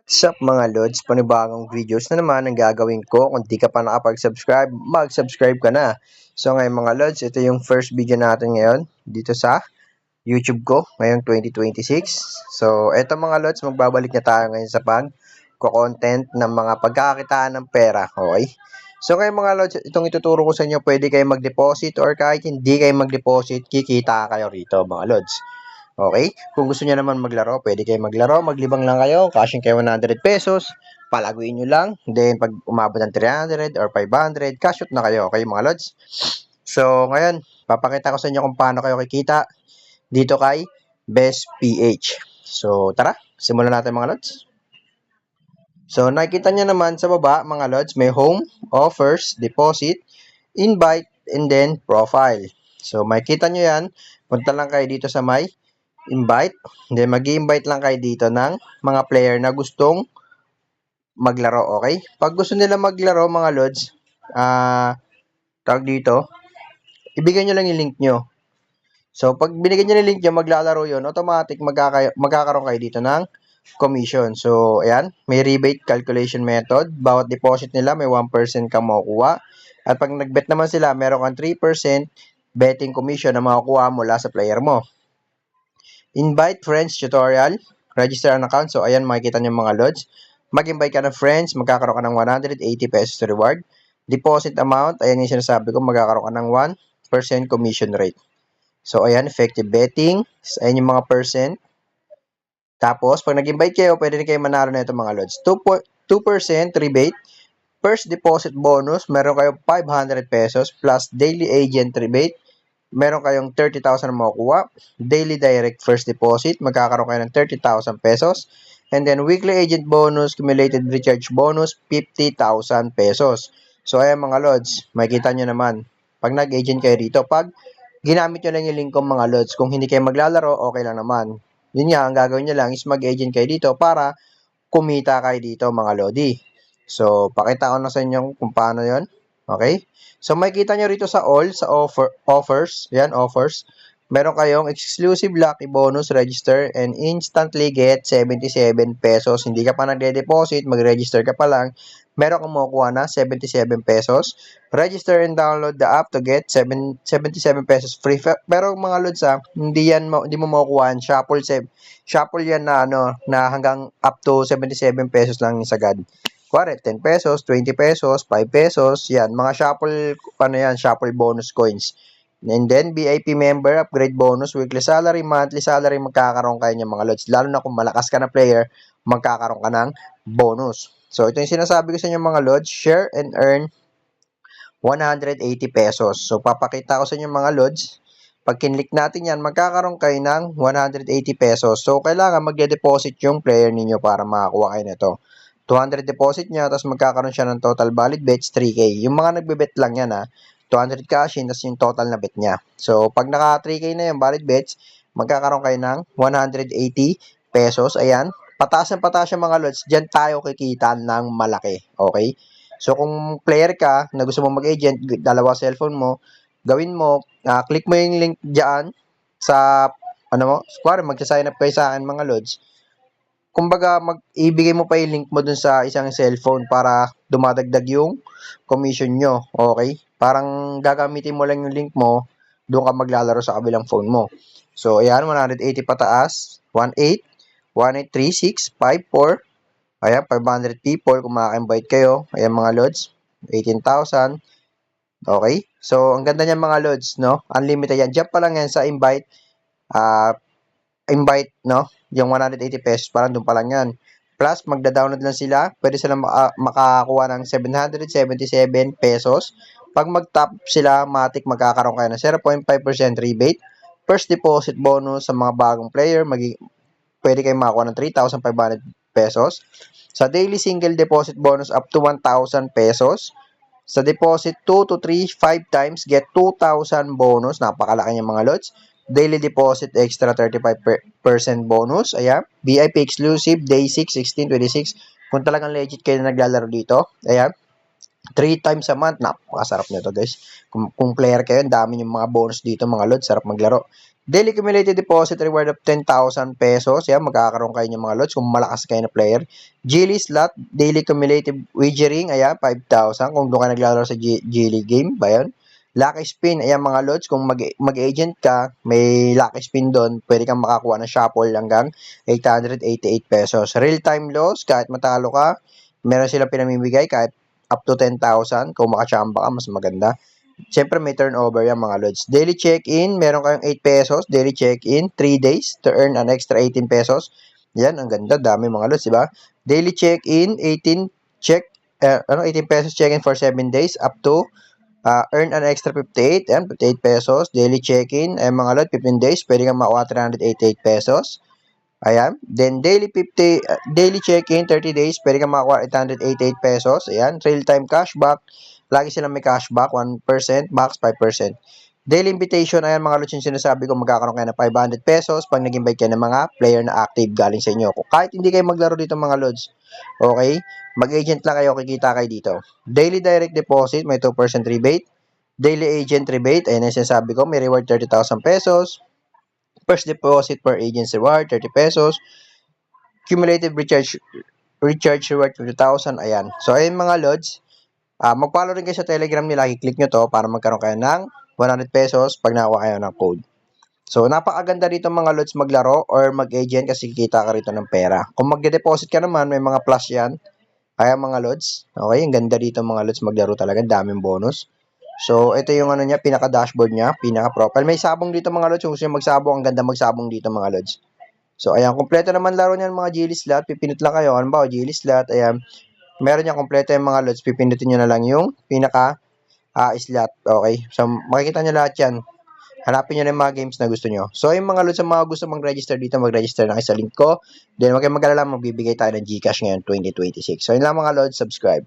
What's up mga Lods? Panibagong videos na naman ang gagawin ko. Kung di ka pa nakapag-subscribe, mag-subscribe ka na. So ngayon mga Lods, ito yung first video natin ngayon dito sa YouTube ko ngayong 2026. So ito mga Lods, magbabalik na tayo ngayon sa pag-content ng mga pagkakakitaan ng pera. Okay? So ngayon mga Lods, itong ituturo ko sa inyo, pwede kayo mag-deposit or kahit hindi kayo mag-deposit, kikita kayo rito mga Lods. Okay? Kung gusto niyo naman maglaro, pwede kayo maglaro. Maglibang lang kayo. Cashing kayo 100 pesos. Palaguin nyo lang. Then, pag umabot ng 300 or 500, cash out na kayo. Okay, mga lods? So, ngayon, papakita ko sa inyo kung paano kayo kikita dito kay Best PH. So, tara. Simulan natin mga lods. So, nakikita nyo naman sa baba, mga lods, may home, offers, deposit, invite, and then profile. So, makikita nyo yan. Punta lang kayo dito sa may invite. Then, mag-i-invite lang kayo dito ng mga player na gustong maglaro, okay? Pag gusto nila maglaro, mga lods, tawag dito, ibigay nyo lang yung link nyo. So, pag binigyan nyo yung link nyo, maglalaro yun, automatic magkakaroon kayo dito ng commission. So, ayan, may rebate calculation method. Bawat deposit nila, may 1% ka makukuha. At pag nag-bet naman sila, meron kang 3% betting commission na makukuha mula sa player mo. Invite friends tutorial, register an account. So, ayan, makikita nyo mga lods. Mag-invite ka ng friends, magkakaroon ka ng 180 pesos reward. Deposit amount, ayan yung sinasabi ko, magkakaroon ka ng 1% commission rate. So, ayan, effective betting. Ayan yung mga percent. Tapos, pag nag-invite kayo, pwede rin kayo manalo na ito mga lods. 2% rebate. First deposit bonus, meron kayo 500 pesos plus daily agent rebate. Meron kayong 30,000 na makukuha. Daily direct first deposit, magkakaroon kayo ng 30,000 pesos. And then weekly agent bonus, cumulated recharge bonus, 50,000 pesos. So ayan mga lods, makikita nyo naman. Pag nag-agent kayo dito, pag ginamit nyo lang yung link ko mga lods, kung hindi kayo maglalaro, okay lang naman. Yun nga, ang gagawin nyo lang is mag-agent kayo dito para kumita kayo dito mga lodi. So, pakita ko na sa inyo kung paano yon. Okay? So, makikita nyo rito sa all, sa offers. Yan, offers. Meron kayong exclusive lucky bonus register and instantly get 77 pesos. Hindi ka pa nagde-deposit, mag-register ka pa lang. Meron kang makukuha na 77 pesos. Register and download the app to get 77 pesos free. Pero mga lods hindi mo makukuha. Shuffle yan na na hanggang up to 77 pesos lang sagad. Kuwari, 10 pesos, 20 pesos, 5 pesos, yan. Mga shuffle bonus coins. And then, VIP member, upgrade bonus, weekly salary, monthly salary, magkakaroon kayo ng mga lods. Lalo na kung malakas ka na player, magkakaroon ka ng bonus. So, ito yung sinasabi ko sa inyo mga lods, share and earn 180 pesos. So, papakita ko sa inyo mga lods. Pag kinlik natin yan, magkakaroon kayo ng 180 pesos. So, kailangan magde-deposit yung player ninyo para makakuha kayo nito. 200 deposit niya, tapos magkakaroon siya ng total valid bets, 3K. Yung mga nagbe-bet lang yan 200 cash in, tapos yung total na bet niya. So, pag naka 3K na yung valid bets, magkakaroon kayo ng 180 pesos. Ayan. Pataas ng mga lots, dyan tayo kikita ng malaki. Okay? So, kung player ka, na gusto mo mag-agent, dalawa cellphone mo, gawin mo, click mo yung link dyan sa, kuwari, magsa-sign up kayo sa akin mga lods. Kumbaga, ibigay mo pa yung link mo dun sa isang cellphone para dumadagdag yung commission nyo. Okay? Parang gagamitin mo lang yung link mo, doon ka maglalaro sa kabilang phone mo. So, ayan, 180 pataas, 18, 1836, 54, ayan, 500 people, kung maka-invite kayo, ayan mga lods, 18,000, okay? So, ang ganda niyan mga lods, no? Unlimited yan. Diyan pa lang yan sa invite, no? Yung 180 pesos, parang doon pa lang yan. Plus, magda-download lang sila. Pwede sila makakuha ng 777 pesos. Pag mag-top sila, matik magkakaroon kayo ng 0.5% rebate. First deposit bonus sa mga bagong player. Pwede kayong makakuha ng 3,500 pesos. Sa daily single deposit bonus up to 1,000 pesos. Sa deposit 2 to 3, 5 times, get 2,000 bonus. Napakalaki niya mga lods. Daily deposit extra 35% bonus. Ayan. VIP exclusive day 6, 16, 26. Kung talagang legit kayo na naglalaro dito. Ayan. 3 times a month. Napakasarap nito guys. Kung player kayo, dami yung mga bonus dito mga lods. Sarap maglaro. Daily cumulative deposit reward of 10,000 pesos. Yan, magkakaroon kayo ng mga lods kung malakas kayo na player. Gili slot, daily cumulative wagering, ayan, 5,000 kung doon ka naglalaro sa Gili game, ba yun? Lucky spin, ayan mga lods, kung mag-agent ka, may lucky spin doon, pwede kang makakuha ng shuffle hanggang 888 pesos. Real-time loss, kahit matalo ka, meron silang pinamimigay kahit up to 10,000. Kung makachamba ka, mas maganda. Siyempre, may turnover yan mga lods. Daily check-in, meron kayong 8 pesos. Daily check-in, 3 days to earn an extra 18 pesos. Yan, ang ganda. Dami mga lods, diba? Daily check-in, 18 pesos check-in for 7 days up to earn an extra 58. Yan, 58 pesos. Daily check-in, mga lods, 15 days. Pwede kang makuha 388 pesos. Ayan. Then, daily check-in, 30 days. Pwede kang makakuha 888 pesos. Ayan. Real-time cashback. Lagi silang may cashback. 1%, max 5%. Daily invitation. Ayan mga lods yung sinasabi ko. Magkakaroon kayo ng 500 pesos pag nag-invite kayo ng mga player na active galing sa inyo. Kahit hindi kayo maglaro dito mga lods. Okay? Mag-agent lang kayo. Kikita kayo dito. Daily direct deposit. May 2% rebate. Daily agent rebate. Ayan yung sinasabi ko. May reward 30,000 pesos. First deposit per agent's reward, 30 pesos. Cumulative recharge reward, 50,000. Ayan. So, ayun mga lods. Mag-follow rin kayo sa Telegram nila. I-click nyo to para magkaroon kayo ng 100 pesos pag nakakuha kayo ng code. So, napakaganda dito mga lods maglaro or mag-agent kasi kikita ka rito ng pera. Kung mag-deposit ka naman, may mga plus yan. Kaya mga lods. Okay, ang ganda dito mga lods maglaro talaga. Daming bonus. So, ito yung ano niya, pinaka-dashboard niya, pinaka-profile. May sabong dito mga lods. Kung gusto nyo magsabong, ang ganda magsabong dito mga lods. So, ayan, kompleto naman laro niyan mga Gili slot. Pipindot lang kayo. Ano ba, Gili slot, ayan. Meron niya kompleto yung mga lods. Pipindutin nyo na lang yung pinaka-slot. Okay? So, makikita nyo lahat yan. Hanapin nyo na yung mga games na gusto nyo. So, yung mga lods sa mga gusto mag-register dito, mag-register na kayo sa link ko. Then, huwag kayong mag-alala, magbibigay tayo ng GCash ngayon 2026. So, yun lang mga lods, subscribe.